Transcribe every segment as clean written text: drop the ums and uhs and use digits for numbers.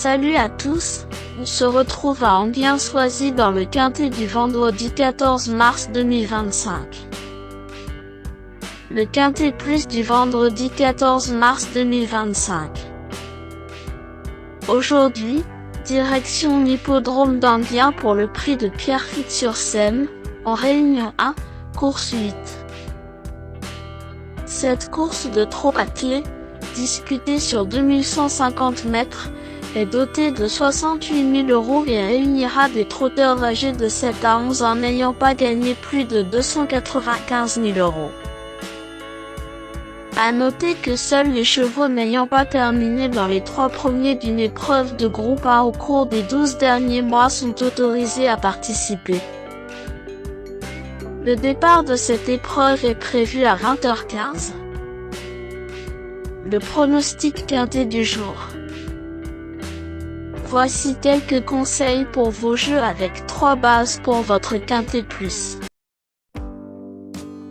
Salut à tous, on se retrouve à Enghien-Soisy dans le quintet du vendredi 14 mars 2025. Le quintet plus du vendredi 14 mars 2025. Aujourd'hui, direction l'hippodrome d'Enghien pour le prix de Pierrefitte-sur-Seine, en Réunion 1, course 8. Cette course de trot à clé, disputée sur 2150 mètres, est dotée de 68 000 € et réunira des trotteurs âgés de 7 à 11 ans n'ayant pas gagné plus de 295 000 €. À noter que seuls les chevaux n'ayant pas terminé dans les 3 premiers d'une épreuve de groupe 1 au cours des 12 derniers mois sont autorisés à participer. Le départ de cette épreuve est prévu à 20h15. Le pronostic quintet du jour. Voici quelques conseils pour vos jeux avec 3 bases pour votre quintet plus.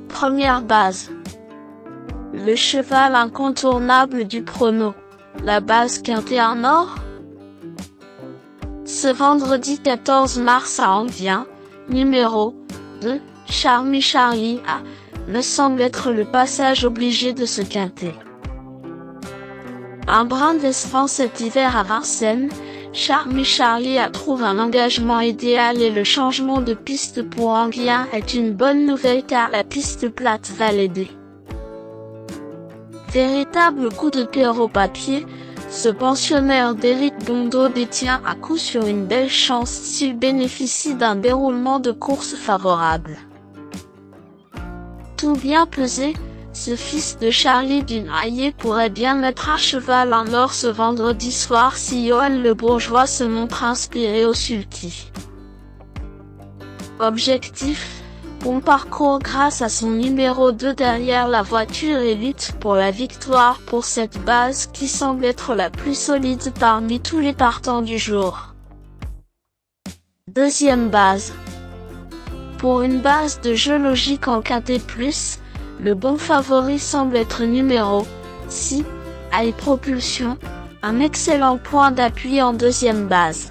Première base. Le cheval incontournable du prono. La base quintet en or. Ce vendredi 14 mars à Enghien, numéro 2, Charmy Charlie A, me semble être le passage obligé de ce quintet. Un brin d'espérance cet hiver à Vincennes, Charmy Charlie A trouve un engagement idéal et le changement de piste pour Enghien est une bonne nouvelle car la piste plate va l'aider. Véritable coup de cœur au papier, ce pensionnaire d'Éric Bondo détient à coup sûr une belle chance s'il bénéficie d'un déroulement de course favorable. Tout bien pesé, ce fils de Charlie Dunaillé pourrait bien mettre à cheval en or ce vendredi soir si Johan Le Bourgeois se montre inspiré au sulky. Objectif, bon parcours grâce à son numéro 2 derrière la voiture et lutte pour la victoire pour cette base qui semble être la plus solide parmi tous les partants du jour. Deuxième base. Pour une base de jeu logique en quintet plus, le bon favori semble être numéro 6, High Propulsion, un excellent point d'appui en deuxième base.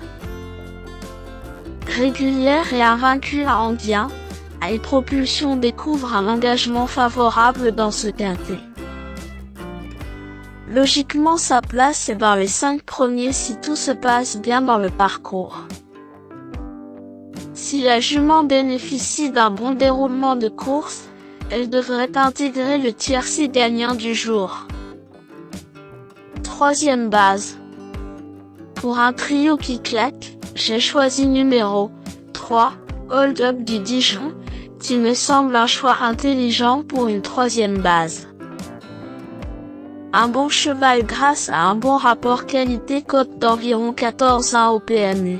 Régulière et invaincue à Enghien, High Propulsion découvre un engagement favorable dans ce quintet. Logiquement sa place est dans les 5 premiers si tout se passe bien dans le parcours. Si la jument bénéficie d'un bon déroulement de course, elle devrait intégrer le tiercé gagnant du jour. Troisième base. Pour un trio qui claque, j'ai choisi numéro 3, Hold Up du Dijon, qui me semble un choix intelligent pour une troisième base. Un bon cheval grâce à un bon rapport qualité-cote d'environ 14,1 au PMU.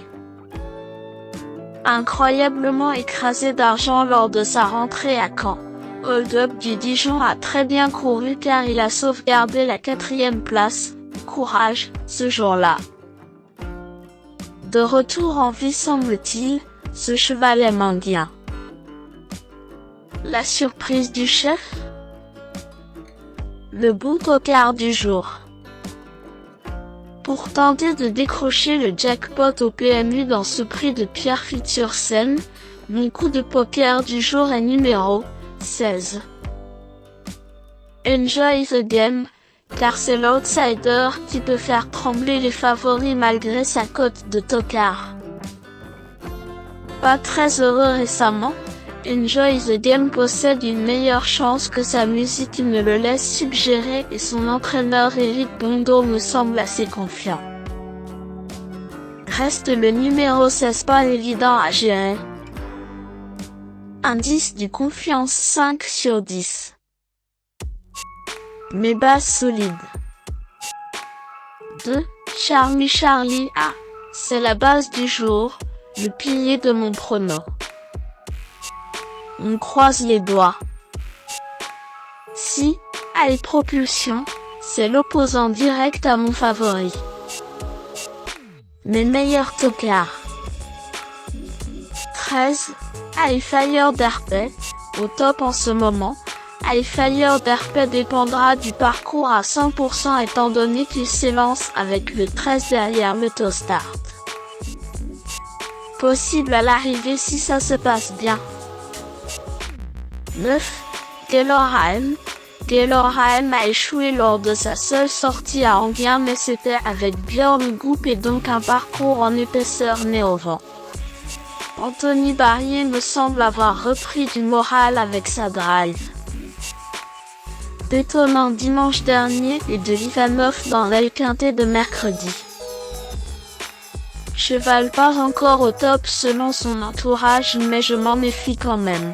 Incroyablement écrasé d'argent lors de sa rentrée à Caen, Hold Up du Dijon a très bien couru car il a sauvegardé la 4e place, courage, ce jour-là. De retour en vie semble-t-il, ce cheval aime Enghien. La surprise du chef? Le beau tocard du jour. Pour tenter de décrocher le jackpot au PMU dans ce prix de Pierrefitte-sur-Seine, mon coup de poker du jour est numéro 16. Enjoy the game, car c'est l'outsider qui peut faire trembler les favoris malgré sa cote de tocard. Pas très heureux récemment, Enjoy the Game possède une meilleure chance que sa musique ne le laisse suggérer et son entraîneur Éric Bondo me semble assez confiant. Reste le numéro 16 pas évident à gérer. Indice du confiance 5 sur 10. Mes bases solides. 2. Charmy Charlie A. C'est la base du jour, le pilier de mon prono. On croise les doigts. 6. High Propulsion, c'est l'opposant direct à mon favori. Mes meilleurs tocards. 13. High Fire d'Arpet, au top en ce moment, Highflyer d'RP dépendra du parcours à 100% étant donné qu'il s'élance avec le 13 derrière l'autostart. Possible à l'arrivée si ça se passe bien. 9. Taylor-Hamm. Taylor-Hamm a échoué lors de sa seule sortie à Enghien mais c'était avec Björn Goop et donc un parcours en épaisseur né au vent. Anthony Barrier me semble avoir repris du moral avec sa drive. Détonnant dimanche dernier et de Ivanov dans l'Aile Quintet de mercredi. Cheval pas encore au top selon son entourage mais je m'en méfie quand même.